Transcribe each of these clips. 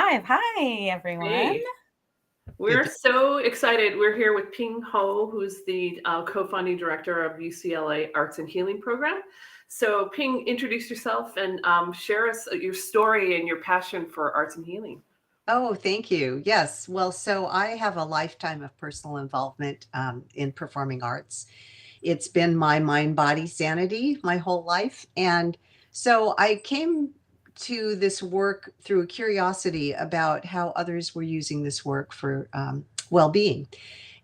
live. Hi, everyone. Hey, we're so excited. We're here with Ping Ho, who's the co-founding director of UCLA Arts and Healing Program. So, Ping, introduce yourself and share us your story and your passion for arts and healing. Oh, thank you. Yes. Well, so I have a lifetime of personal involvement in performing arts. It's been my mind body sanity my whole life. And so I came to this work through a curiosity about how others were using this work for well being.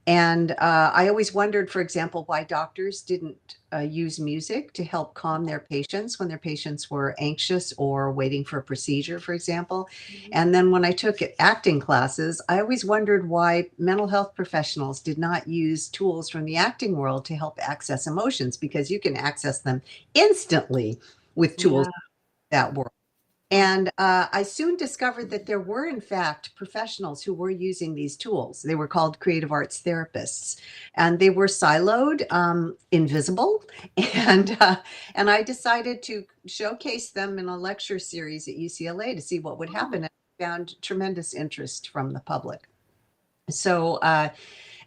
And I always wondered, for example, why doctors didn't use music to help calm their patients when their patients were anxious or waiting for a procedure, for example. And then when I took acting classes, I always wondered why mental health professionals did not use tools from the acting world to help access emotions, because you can access them instantly with tools Yeah. that world. And I soon discovered that there were, in fact, professionals who were using these tools. They were called creative arts therapists, and they were siloed, invisible, and uh, and I decided to showcase them in a lecture series at UCLA to see what would happen. And I found tremendous interest from the public. So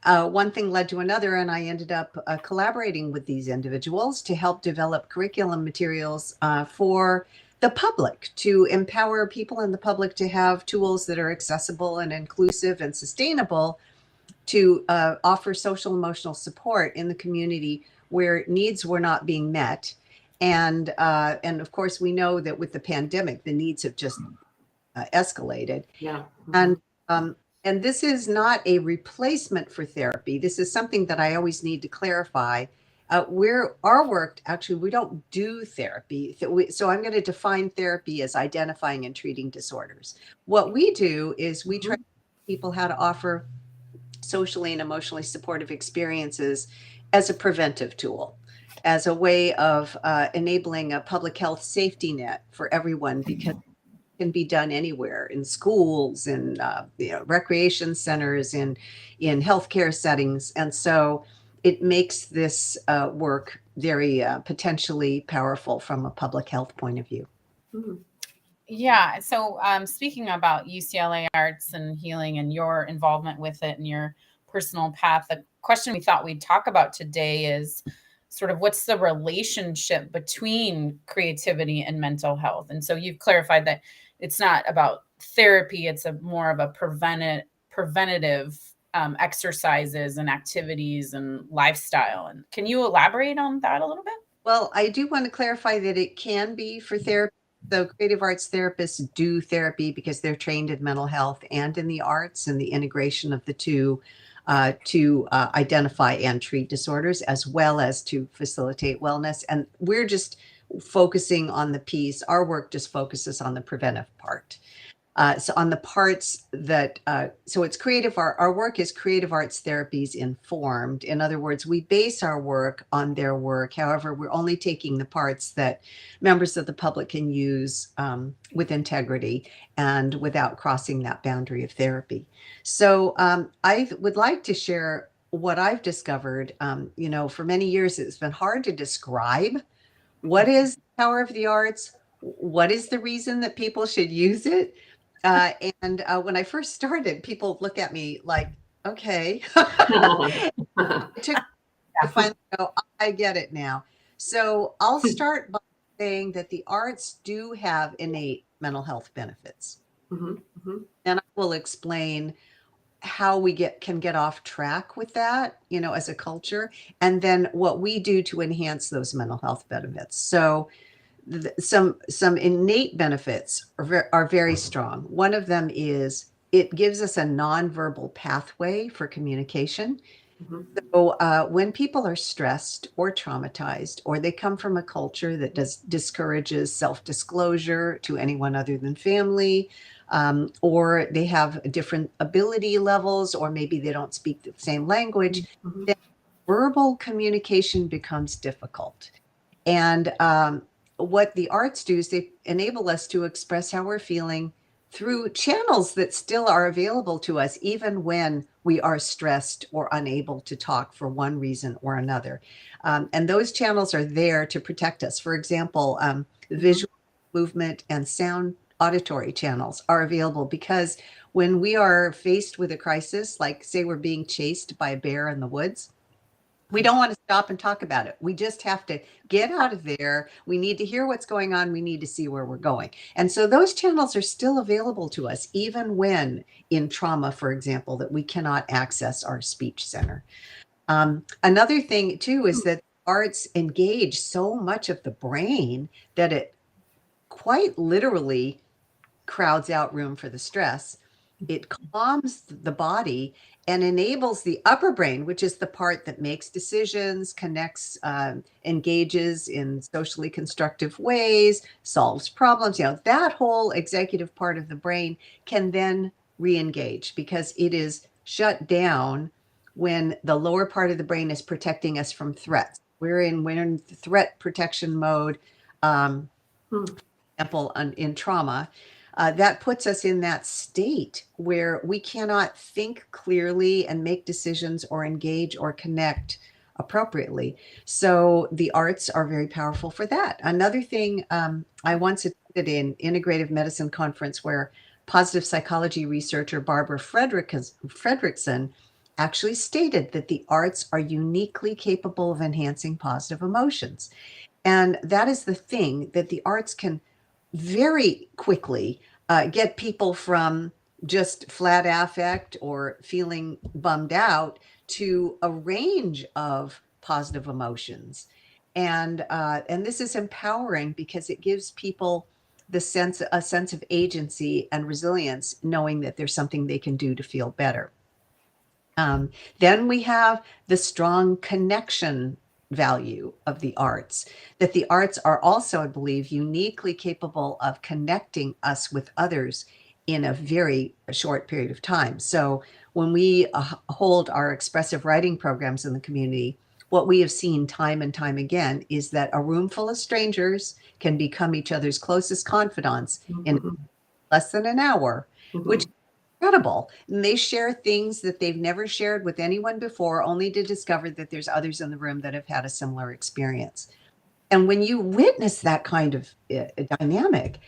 one thing led to another, and I ended up collaborating with these individuals to help develop curriculum materials for the public, to empower people in the public to have tools that are accessible and inclusive and sustainable, to offer social emotional support in the community where needs were not being met. And of course, we know that with the pandemic, the needs have just escalated. Yeah. And um, and this is not a replacement for therapy. This is something that I always need to clarify. We're our work actually, we don't do therapy. So I'm going to define therapy as identifying and treating disorders. What we do is we try Mhm. to teach people how to offer socially and emotionally supportive experiences as a preventive tool, as a way of enabling a public health safety net for everyone, because can be done anywhere, in schools, in recreation centers, in healthcare settings, and so it makes this work very potentially powerful from a public health point of view. Mhm. Yeah. So, speaking about UCLA Arts and Healing and your involvement with it and your personal path, the question we thought we'd talk about today is sort of what's the relationship between creativity and mental health. And so you've clarified that it's not about therapy; it's a more of a preventative exercises and activities and lifestyle. And can you elaborate on that a little bit? Well, I do want to clarify that it can be for therapy. So creative arts therapists do therapy because they're trained in mental health and in the arts, and the integration of the two to identify and treat disorders, as well as to facilitate wellness. And we're just focusing on the piece. Our work just focuses on the preventive part. So on the parts that, so it's creative art, our work is creative arts therapies informed. In other words, we base our work on their work. However, we're only taking the parts that members of the public can use with integrity and without crossing that boundary of therapy. So I would like to share what I've discovered. For many years, it's been hard to describe what is the power of the arts, what is the reason that people should use it. Uh, and when I first started, people look at me like, okay. It took to finally go, I get it now. So I'll start by saying that the arts do have innate mental health benefits. Mhm. Mhm. And I will explain how we can get off track with that, as a culture, and then what we do to enhance those mental health benefits. So some innate benefits are very strong. One of them is it gives us a nonverbal pathway for communication. Mhm. So when people are stressed or traumatized, or they come from a culture that discourages self-disclosure to anyone other than family, or they have different ability levels, or maybe they don't speak the same language, Mhm. then verbal communication becomes difficult. And what the arts do is they enable us to express how we're feeling through channels that still are available to us, even when we are stressed or unable to talk for one reason or another. And those channels are there to protect us. For example, Mhm. visual, movement, and sound auditory channels are available, because when we are faced with a crisis, like say we're being chased by a bear in the woods, we don't want to stop and talk about it. We just have to get out of there. We need to hear what's going on. We need to see where we're going. And so those channels are still available to us, even when in trauma, for example, that we cannot access our speech center. Another thing too is that arts engage so much of the brain that it quite literally crowds out room for the stress. It calms the body and enables the upper brain, which is the part that makes decisions, connects, engages in socially constructive ways, solves problems. That whole executive part of the brain can then re-engage, because it is shut down when the lower part of the brain is protecting us from threats. We're in threat protection mode. Example, in trauma. That puts us in that state where we cannot think clearly and make decisions or engage or connect appropriately. So the arts are very powerful for that. Another thing, I once attended an integrative medicine conference where positive psychology researcher Barbara Fredrickson actually stated that the arts are uniquely capable of enhancing positive emotions. And that is the thing, that the arts can very quickly get people from just flat affect or feeling bummed out to a range of positive emotions. And this is empowering, because it gives people a sense of agency and resilience, knowing that there's something they can do to feel better. Then we have the strong connection value of the arts, that the arts are also, I believe, uniquely capable of connecting us with others in a very short period of time. So when we hold our expressive writing programs in the community, what we have seen time and time again is that a room full of strangers can become each other's closest confidants in less than an hour, which is incredible. And they share things that they've never shared with anyone before, only to discover that there's others in the room that have had a similar experience. And when you witness that kind of dynamic,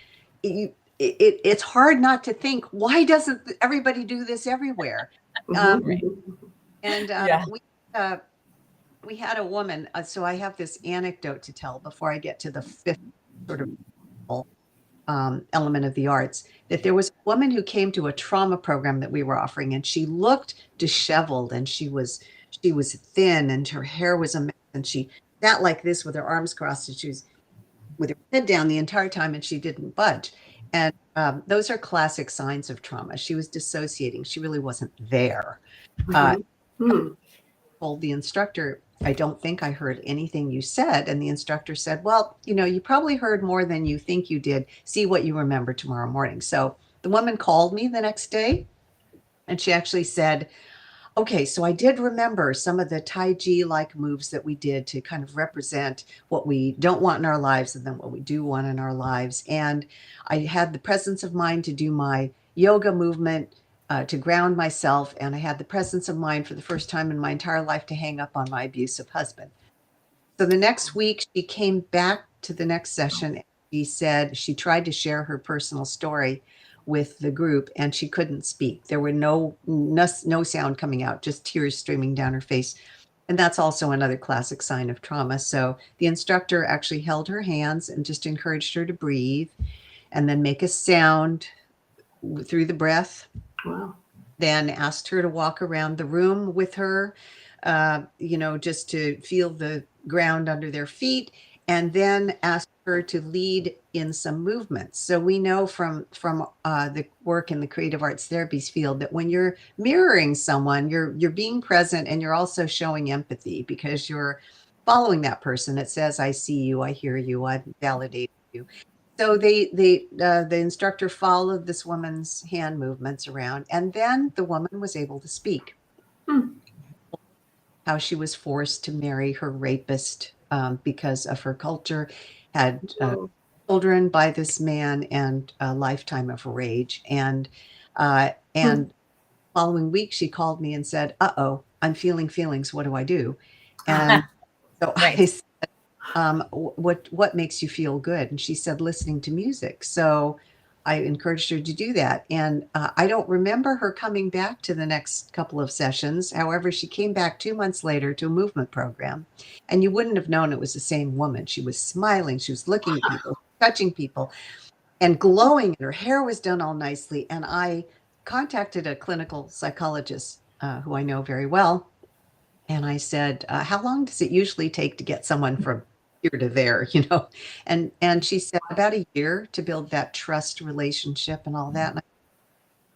it's hard not to think, why doesn't everybody do this everywhere? Right. And Yeah. we had a woman, so I have this anecdote to tell before I get to the fifth sort of element of the arts, that there was a woman who came to a trauma program that we were offering, and she looked disheveled, and she was thin, and her hair was a mess, and she sat like this with her arms crossed, and she was with her head down the entire time, and she didn't budge. And those are classic signs of trauma. She was dissociating. She really wasn't there. Told the instructor, I don't think I heard anything you said. And the instructor said, well, you probably heard more than you think you did. See what you remember tomorrow morning. So the woman called me the next day, and she actually said, okay, so I did remember some of the Tai Chi like moves that we did to kind of represent what we don't want in our lives and then what we do want in our lives. And I had the presence of mind to do my yoga movement to ground myself. And I had the presence of mind for the first time in my entire life to hang up on my abusive husband. So the next week, she came back to the next session. And she said she tried to share her personal story with the group, and she couldn't speak. There were no sound coming out, just tears streaming down her face. And that's also another classic sign of trauma. So the instructor actually held her hands and just encouraged her to breathe and then make a sound through the breath. Wow. Then asked her to walk around the room with her, just to feel the ground under their feet, and then asked her to lead in some movements. So we know from the work in the creative arts therapies field that when you're mirroring someone, you're being present, and you're also showing empathy, because you're following that person. It says, I see you, I hear you, I validate you. So the instructor followed this woman's hand movements around, and then the woman was able to speak. How she was forced to marry her rapist because of her culture, had children by this man, and a lifetime of rage. And following week, she called me and said, uh-oh, I'm feeling feelings. What do I do? And so I said, what makes you feel good? And she said, listening to music. So I encouraged her to do that. And I don't remember her coming back to the next couple of sessions. However, she came back 2 months later to a movement program, and you wouldn't have known it was the same woman. She was smiling, she was looking at people, touching people, and glowing. And her hair was done all nicely. And I contacted a clinical psychologist who I know very well. And I said, how long does it usually take to get someone from here to there, And she said about a year to build that trust relationship and all that. And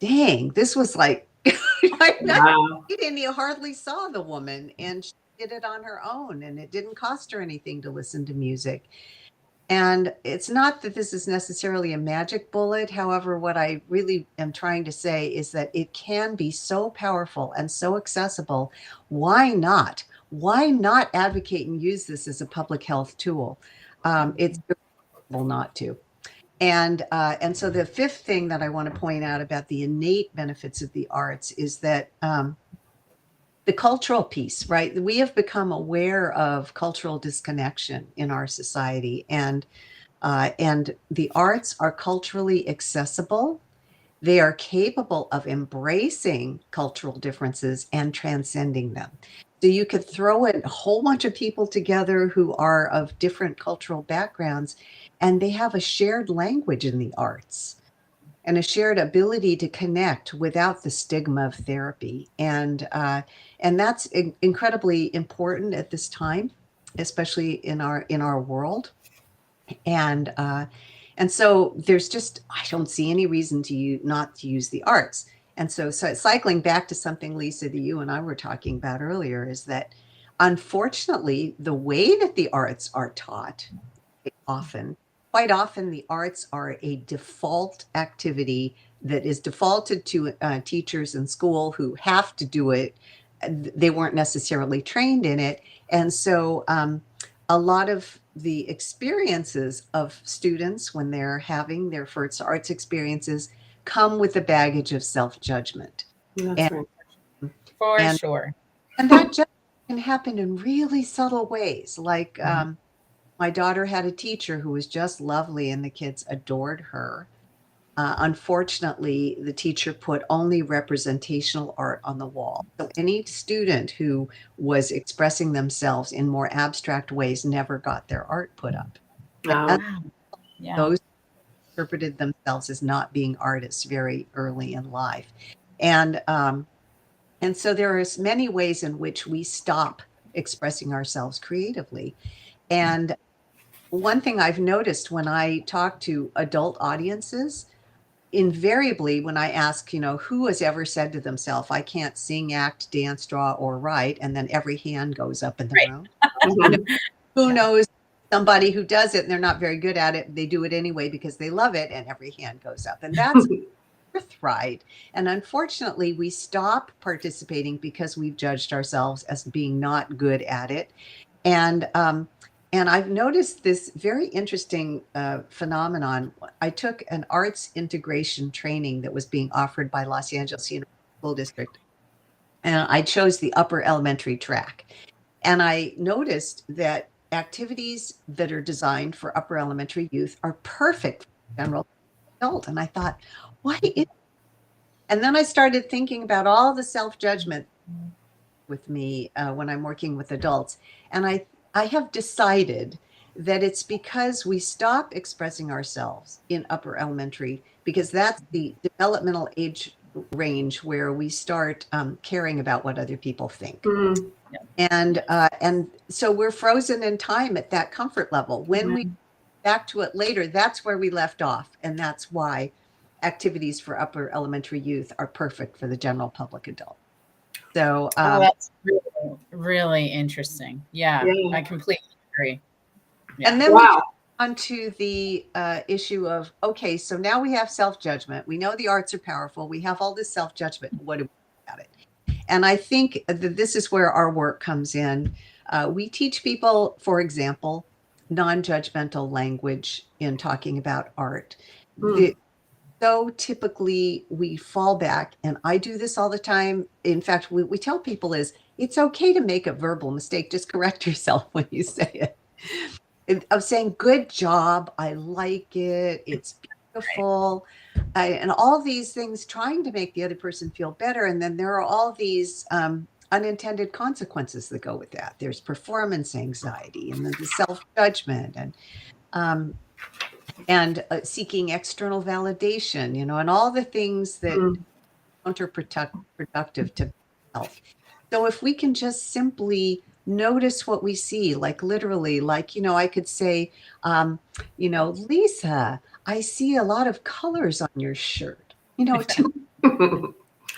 dang, this was like, Wow. you hardly saw the woman, and she did it on her own, and it didn't cost her anything to listen to music. And it's not that this is necessarily a magic bullet. However, what I really am trying to say is that it can be so powerful and so accessible. Why not? Why not advocate and use this as a public health tool? It's impossible not to. And so the fifth thing that I want to point out about the innate benefits of the arts is that the cultural piece, right? We have become aware of cultural disconnection in our society, and the arts are culturally accessible. They are capable of embracing cultural differences and transcending them. So you could throw a whole bunch of people together who are of different cultural backgrounds, and they have a shared language in the arts and a shared ability to connect without the stigma of therapy. And that's incredibly important at this time, especially in our world. And so there's just, I don't see any reason not to use the arts. And so cycling back to something, Lisa, that you and I were talking about earlier, is that unfortunately, the way that the arts are taught quite often the arts are a default activity that is defaulted to teachers in school who have to do it. They weren't necessarily trained in it. And so a lot of the experiences of students when they're having their first arts experiences come with a baggage of self-judgment. That's right. For sure. And that judgment can happen in really subtle ways. Like my daughter had a teacher who was just lovely and the kids adored her. Unfortunately, the teacher put only representational art on the wall. So any student who was expressing themselves in more abstract ways never got their art put up. Wow. Yeah. Those interpreted themselves as not being artists very early in life. And so there are many ways in which we stop expressing ourselves creatively. And one thing I've noticed when I talk to adult audiences, invariably when I ask, who has ever said to themselves, I can't sing, act, dance, draw, or write, and then every hand goes up in the room. Who knows somebody who does it and they're not very good at it, they do it anyway because they love it, and every hand goes up. And that's birthright. And unfortunately, we stop participating because we've judged ourselves as being not good at it. And I've noticed this very interesting phenomenon. I took an arts integration training that was being offered by Los Angeles Unified School District, and I chose the upper elementary track. And I noticed that activities that are designed for upper elementary youth are perfect for general adult. And I thought, why is? And then I started thinking about all the self-judgment with me when I'm working with adults. And I have decided that it's because we stop expressing ourselves in upper elementary, because that's the developmental age range where we start caring about what other people think. Mm. And so we're frozen in time at that comfort level. When we back to it later, that's where we left off. And that's why activities for upper elementary youth are perfect for the general public adult. So that's really, really interesting. Yeah, I completely agree. Yeah. And then we get onto the issue of, okay, so now we have self-judgment. We know the arts are powerful. We have all this self-judgment. What do we do about it? And I think that this is where our work comes in. We teach people, for example, non-judgmental language in talking about art. So typically we fall back, and I do this all the time. In fact, we tell people it's okay to make a verbal mistake. Just correct yourself when you say it. Of saying, good job, I like it, it's beautiful. and all these things trying to make the other person feel better. And then there are all these unintended consequences that go with that. There's performance anxiety, and then the self-judgment, um, and seeking external validation, and all the things that Mm. counterproductive to health. So if we can just simply notice what we see, like literally, like, I could say, Lisa, I see a lot of colors on your shirt.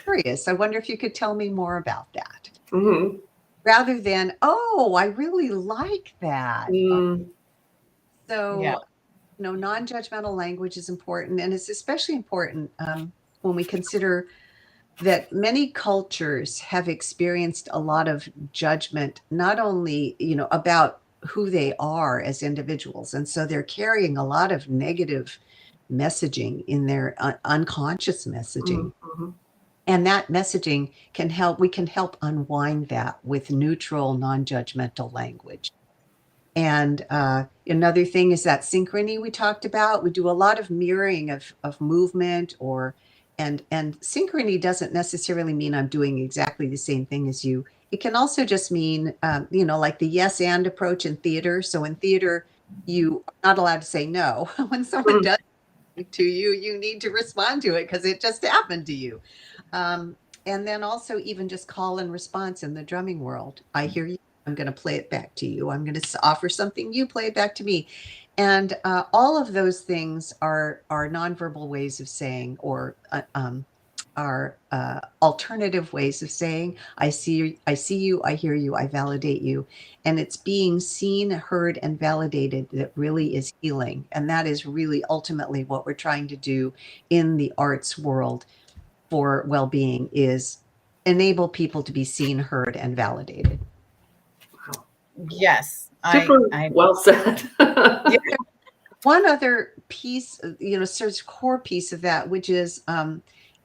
Curious. I wonder if you could tell me more about that. Mhm. Rather than, oh, I really like that. Mm. So, Yeah. non-judgmental language is important, and it's especially important when we consider that many cultures have experienced a lot of judgment, not only, about who they are as individuals. And so they're carrying a lot of negative messaging in their unconscious messaging. Mhm. And that messaging we can help unwind that with neutral, non-judgmental language. And another thing is that synchrony we talked about. We do a lot of mirroring of movement, and synchrony doesn't necessarily mean I'm doing exactly the same thing as you. It can also just mean, like the yes and approach in theater. So in theater, you are not allowed to say no. When someone Mm. does something to you, you need to respond to it because it just happened to you. And then also even just call and response in the drumming world. I hear you. I'm going to play it back to you. I'm going to offer something. You play it back to me. And all of those things are nonverbal ways of saying, or are alternative ways of saying, I see you, I hear you, I validate you. And it's being seen, heard, and validated that really is healing. And that is really ultimately what we're trying to do in the arts world for well-being, is enable people to be seen, heard, and validated. Wow. Yes. Super I well said. yeah. One other piece, sort of core piece of that, which is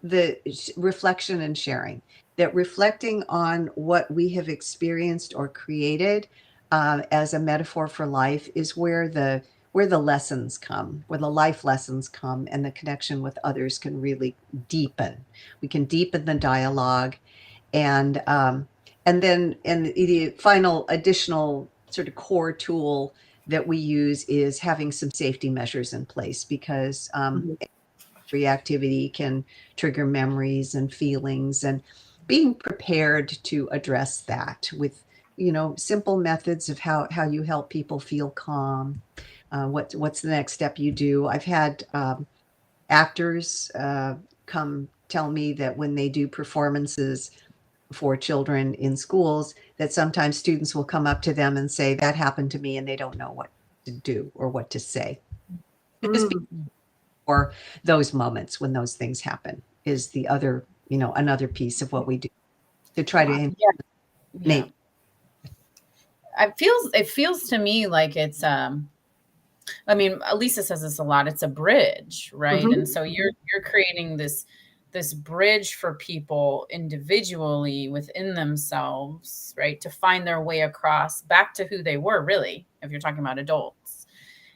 the reflection and sharing, that reflecting on what we have experienced or created as a metaphor for life is where the lessons come, where the life lessons come, and the connection with others can really deepen. We can deepen the dialogue, and then the final additional sort of core tool that we use is having some safety measures in place, because Mhm. reactivity can trigger memories and feelings, and being prepared to address that with simple methods of how you help people feel calm. What's the next step you do? I've had actors come tell me that when they do performances for children in schools, that sometimes students will come up to them and say, that happened to me, and they don't know what to do or what to say. Just Mm. for those moments when those things happen is the other, another piece of what we do to try to Yeah. It feels to me like it's I mean, Lisa says this a lot. It's a bridge, right? Mhm. And so you're creating this bridge for people individually within themselves, right? To find their way across back to who they were, really, if you're talking about adults.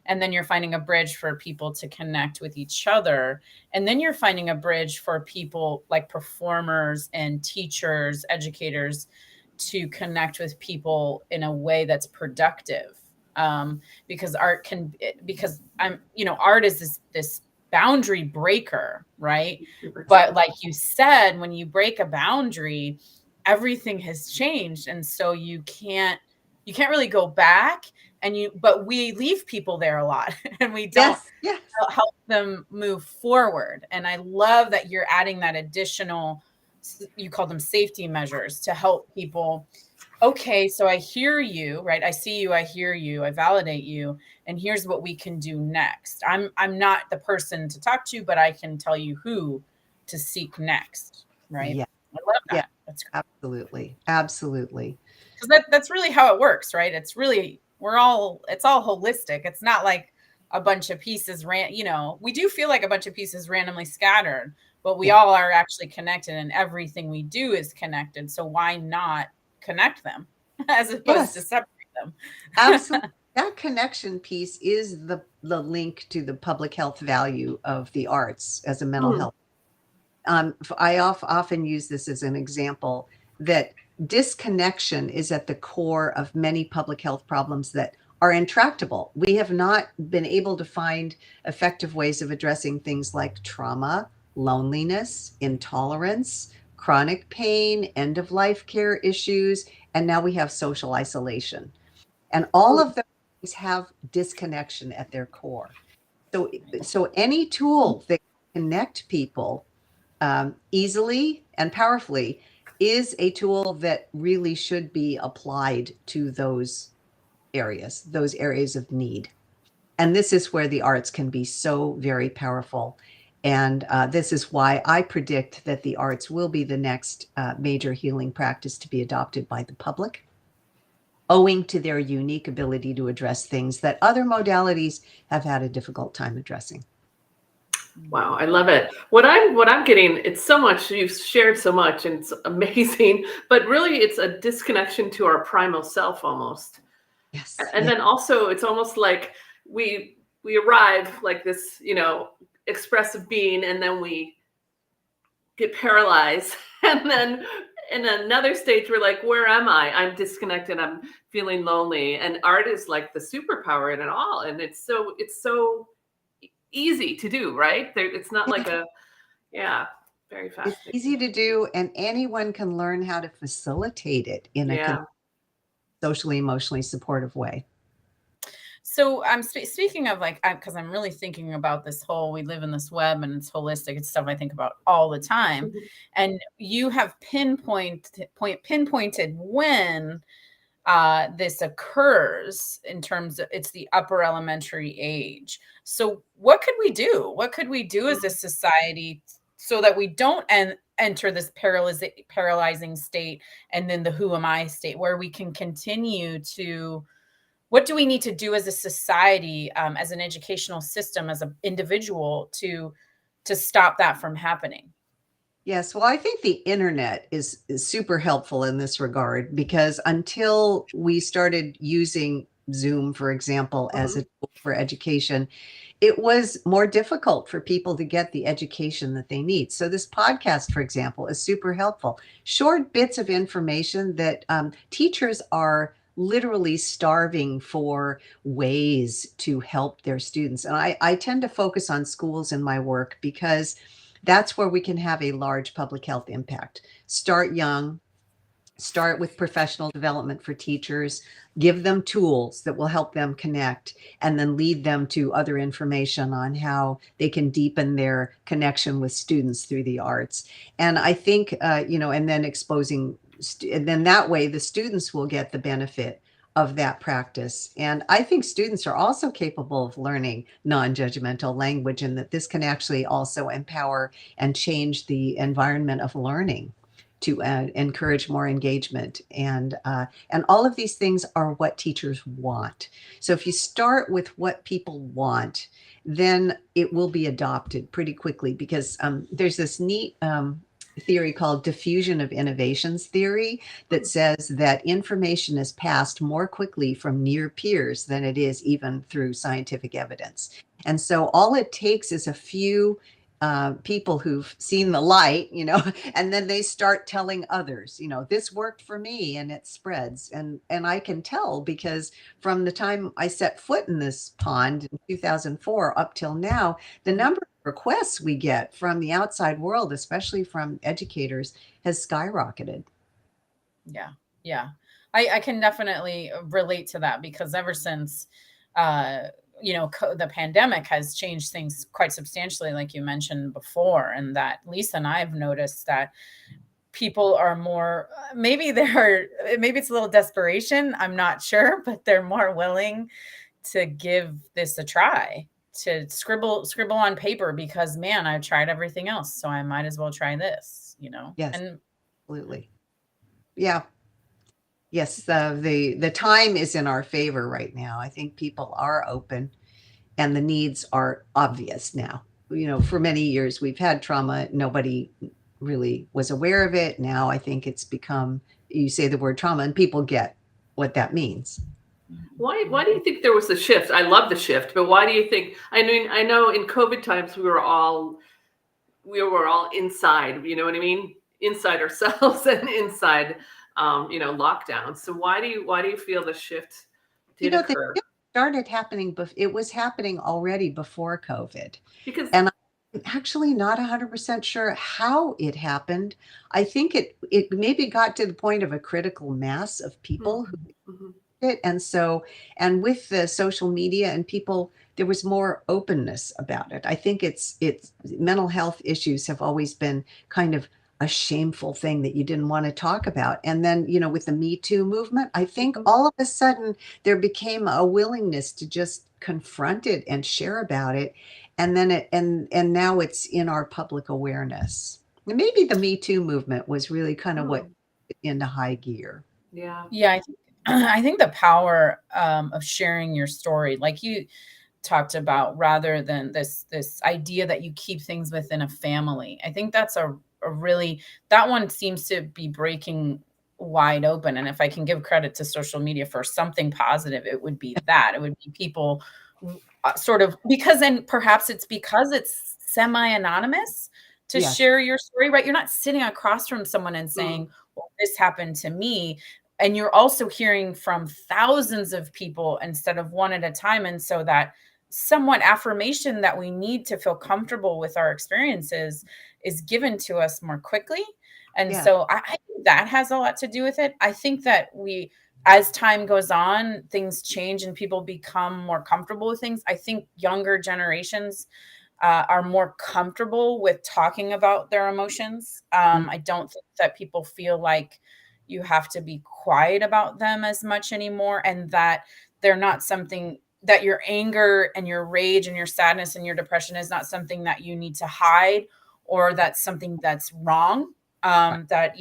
And then you're finding a bridge for people to connect with each other. And then you're finding a bridge for people like performers and teachers, educators, to connect with people in a way that's productive. Because art is this boundary breaker, right? But like you said, when you break a boundary, everything has changed. And so you can't really go back, but we leave people there a lot and we don't yes help them move forward. And I love that you're adding that additional, you call them safety measures, to help people. Okay, so I hear you, right? I see you, I hear you, I validate you, and here's what we can do next. I'm not the person to talk to, but I can tell you who to seek next, right? yeah I love yeah that. That's absolutely because that's really how it works, right? It's really it's all holistic. It's not like a bunch of pieces we do feel like a bunch of pieces randomly scattered, but we yeah all are actually connected, and everything we do is connected. So why not connect them as opposed to yes separate them? absolutely that connection piece is the link to the public health value of the arts as a mental Hmm. health. I often use this as an example that disconnection is at the core of many public health problems that are intractable. We have not been able to find effective ways of addressing things like trauma, loneliness, intolerance, chronic pain, end of life care issues, and now we have social isolation. And all of those have disconnection at their core. So any tool that can connect people easily and powerfully is a tool that really should be applied to those areas of need. And this is where the arts can be so very powerful. And this is why I predict that the arts will be the next major healing practice to be adopted by the public, owing to their unique ability to address things that other modalities have had a difficult time addressing. Wow, I love it. What I'm getting, it's so much, you've shared so much and it's amazing, but really it's a disconnection to our primal self almost. Yes. And then also it's almost like we arrive like this, expressive being, and then we get paralyzed. And then in another stage, we're like, where am I? I'm disconnected. I'm feeling lonely. And art is like the superpower in it all. And it's so easy to do, right? It's not like very It's fascinating. easy to do, and anyone can learn how to facilitate it in a socially, emotionally supportive way. So I'm speaking of because I'm really thinking about this whole, we live in this web and it's holistic. It's stuff I think about all the time. Mhm. And you have pinpointed when this occurs in terms of it's the upper elementary age. So what could we do? What could we do as a society so that we don't enter this paralyzing state and then the who am I state, where we can continue to, what do we need to do as a society, as an educational system, as an individual to stop that from happening? Yes, well, I think the internet is super helpful in this regard, because until we started using Zoom, for example, as a tool for education, it was more difficult for people to get the education that they need. So this podcast, for example, is super helpful. Short bits of information that teachers are literally starving for ways to help their students. And I tend to focus on schools in my work because that's where we can have a large public health impact. Start young, start with professional development for teachers, give them tools that will help them connect, and then lead them to other information on how they can deepen their connection with students through the arts. And I think, and then exposing, and then that way the students will get the benefit of that practice. And I think students are also capable of learning non-judgmental language, and that this can actually also empower and change the environment of learning to encourage more engagement. And all of these things are what teachers want. So if you start with what people want, then it will be adopted pretty quickly, because there's this neat theory called diffusion of innovations theory that says that information is passed more quickly from near peers than it is even through scientific evidence. And so all it takes is a few people who've seen the light, and then they start telling others, this worked for me, and it spreads. And I can tell, because from the time I set foot in this pond in 2004 up till now, the number of requests we get from the outside world, especially from educators, has skyrocketed. Yeah. I can definitely relate to that, because ever since, the pandemic has changed things quite substantially, like you mentioned before, and that Lisa and I have noticed that people are more, maybe it's a little desperation, I'm not sure, but they're more willing to give this a try, to scribble on paper, because man, I've tried everything else, so I might as well try this, Yes, and absolutely. Yeah. Yes, the time is in our favor right now. I think people are open, and the needs are obvious now. For many years we've had trauma. Nobody really was aware of it. Now I think it's become, you say the word trauma and people get what that means. Why do you think there was a shift? I love the shift, but why do you think? I mean, I know in COVID times we were all inside. You know what I mean? Inside ourselves and inside, lockdown. So why do you feel the shift You did know, the occur? shift started happening, it was happening already before COVID. Because And I'm actually not 100% sure how it happened. I think it maybe got to the point of a critical mass of people who Mhm. did it. And with the social media and people, there was more openness about it. I think it's mental health issues have always been kind of a shameful thing that you didn't want to talk about. And then, with the Me Too movement, I think Mhm. all of a sudden there became a willingness to just confront it and share about it. And then and now it's in our public awareness. And maybe the Me Too movement was really kind of what Oh, into high gear. yeah. Yeah, I think I think the power of sharing your story, like you talked about, rather than this idea that you keep things within a family. I think that's a really, that one seems to be breaking wide open. And if I can give credit to social media for something positive, it would be that. It would be people sort of, because then perhaps it's because it's semi-anonymous to Yes. share your story, right? You're not sitting across from someone and Mm. saying, well, this happened to me. And you're also hearing from thousands of people instead of one at a time. And so that somewhat affirmation that we need to feel comfortable with our experiences is given to us more quickly. And Yeah. so I think that has a lot to do with it. I think that as time goes on, things change and people become more comfortable with things. I think younger generations are more comfortable with talking about their emotions. Mm. I don't think that people feel like you have to be quiet about them as much anymore, and that they're not something that your anger and your rage and your sadness and your depression is not something that you need to hide, or that's something that's wrong. That,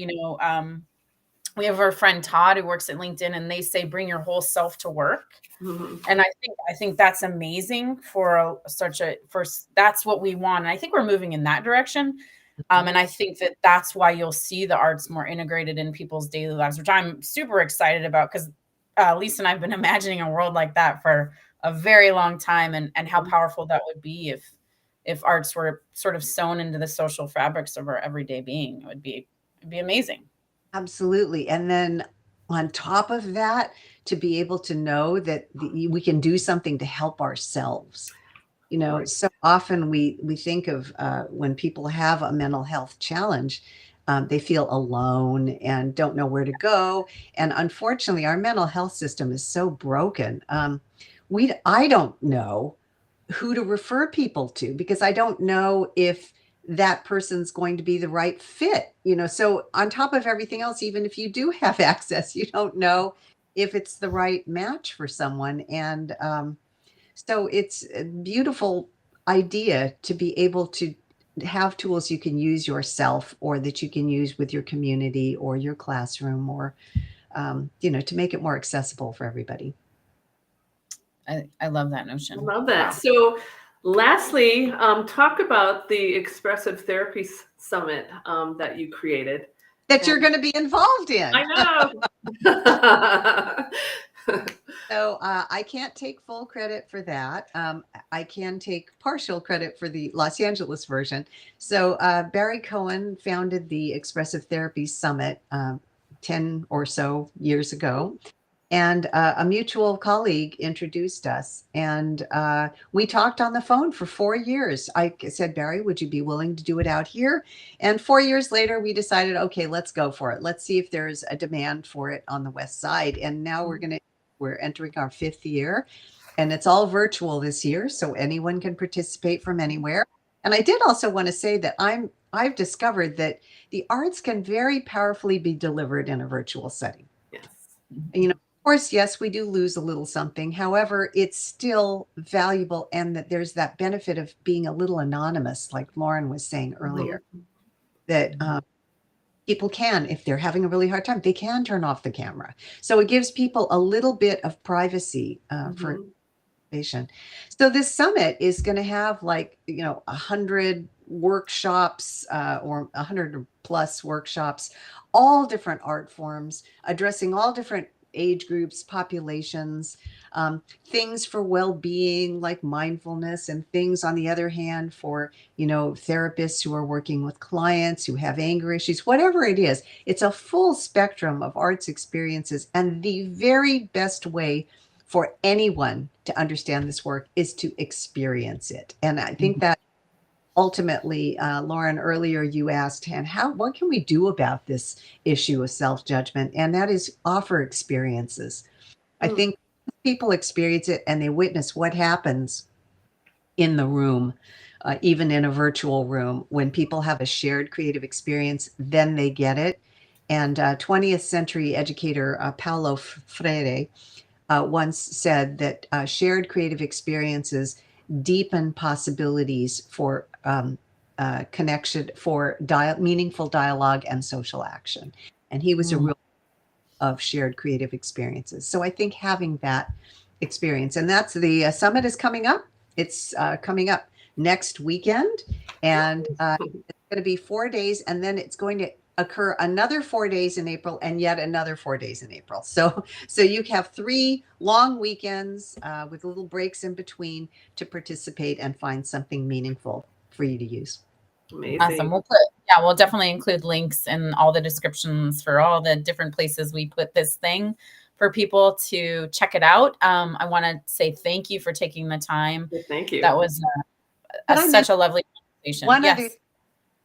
we have our friend Todd who works at LinkedIn, and they say, bring your whole self to work. Mhm. And I think that's amazing for that's what we want. And I think we're moving in that direction. And I think that that's why you'll see the arts more integrated in people's daily lives, which I'm super excited about, because Lisa and I've been imagining a world like that for a very long time, and how powerful that would be if arts were sort of sewn into the social fabrics of our everyday being. It'd be amazing. Absolutely. And then on top of that, to be able to know that we can do something to help ourselves. Right. So often we think of when people have a mental health challenge, they feel alone and don't know where to go. And unfortunately, our mental health system is so broken. I don't know who to refer people to because I don't know if that person's going to be the right fit. So on top of everything else, even if you do have access, you don't know if it's the right match for someone. And so it's a beautiful idea to be able to have tools you can use yourself or that you can use with your community or your classroom or, to make it more accessible for everybody. I love that I notion. love that. Wow. So, lastly, talk about the Expressive Therapy Summit that you created. That you're And going to be involved in. I know. So I can't take full credit for that. I can take partial credit for the Los Angeles version. So Barry Cohen founded the Expressive Therapy Summit 10 or so years ago. And a mutual colleague introduced us. And we talked on the phone for 4 years. I said, Barry, would you be willing to do it out here? And 4 years later, we decided, okay, let's go for it. Let's see if there's a demand for it on the West Side. And now we're entering our 5th year. And it's all virtual this year. So anyone can participate from anywhere. And I did also want to say that I've discovered that the arts can very powerfully be delivered in a virtual setting. Yes. Of course, yes, we do lose a little something. However, it's still valuable, and that there's that benefit of being a little anonymous, like Lauren was saying earlier, Mhm. that people can, if they're having a really hard time, they can turn off the camera. So it gives people a little bit of privacy for Mhm. information. So this summit is going to have 100 workshops or 100 plus workshops, all different art forms, addressing all different age groups, populations, things for well-being like mindfulness, and things on the other hand for, therapists who are working with clients who have anger issues, whatever it is. It's a full spectrum of arts experiences. And the very best way for anyone to understand this work is to experience it. And I think that ultimately, Lauren, earlier you asked, and what can we do about this issue of self-judgment? And that is offer experiences. I think people experience it and they witness what happens in the room, even in a virtual room. When people have a shared creative experience, then they get it. And 20th century educator Paulo Freire once said that shared creative experiences deepen possibilities for connection, for meaningful dialogue and social action. And he was a real of shared creative experiences. So I think having that experience, and that's the summit is coming up. It's coming up next weekend, and it's going to be 4 days, and then it's going to occur another 4 days in April and yet another 4 days in April. So you have 3 long weekends with little breaks in between to participate and find something meaningful for you to use. Amazing. Awesome. We'll definitely include links in all the descriptions for all the different places we put this thing for people to check it out. I want to say thank you for taking the time. Thank you. That was such a lovely conversation.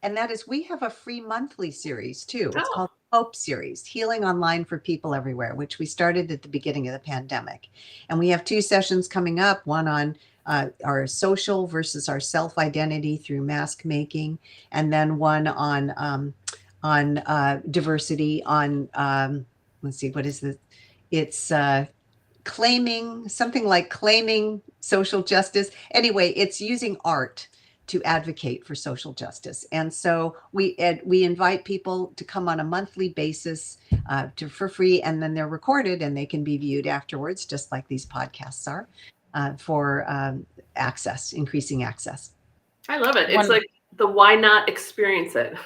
And that is, we have a free monthly series too. It's called Hope Series, Healing Online for People Everywhere, which we started at the beginning of the pandemic. And we have 2 sessions coming up, one on our social versus our self-identity through mask making, and then one on diversity, on let's see, what is this? It's claiming social justice. Anyway, it's using art to advocate for social justice. And so we invite people to come on a monthly basis for free, and then they're recorded and they can be viewed afterwards, just like these podcasts are, for increasing access. I love it. It's like the why not experience it.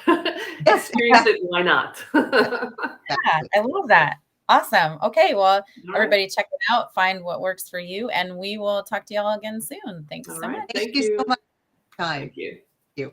Experience it, why not? I love that. Awesome. Okay, well, everybody check it out, find what works for you, and we will talk to y'all again soon. Thanks so much. Thank you so much. Thank you. Thank you.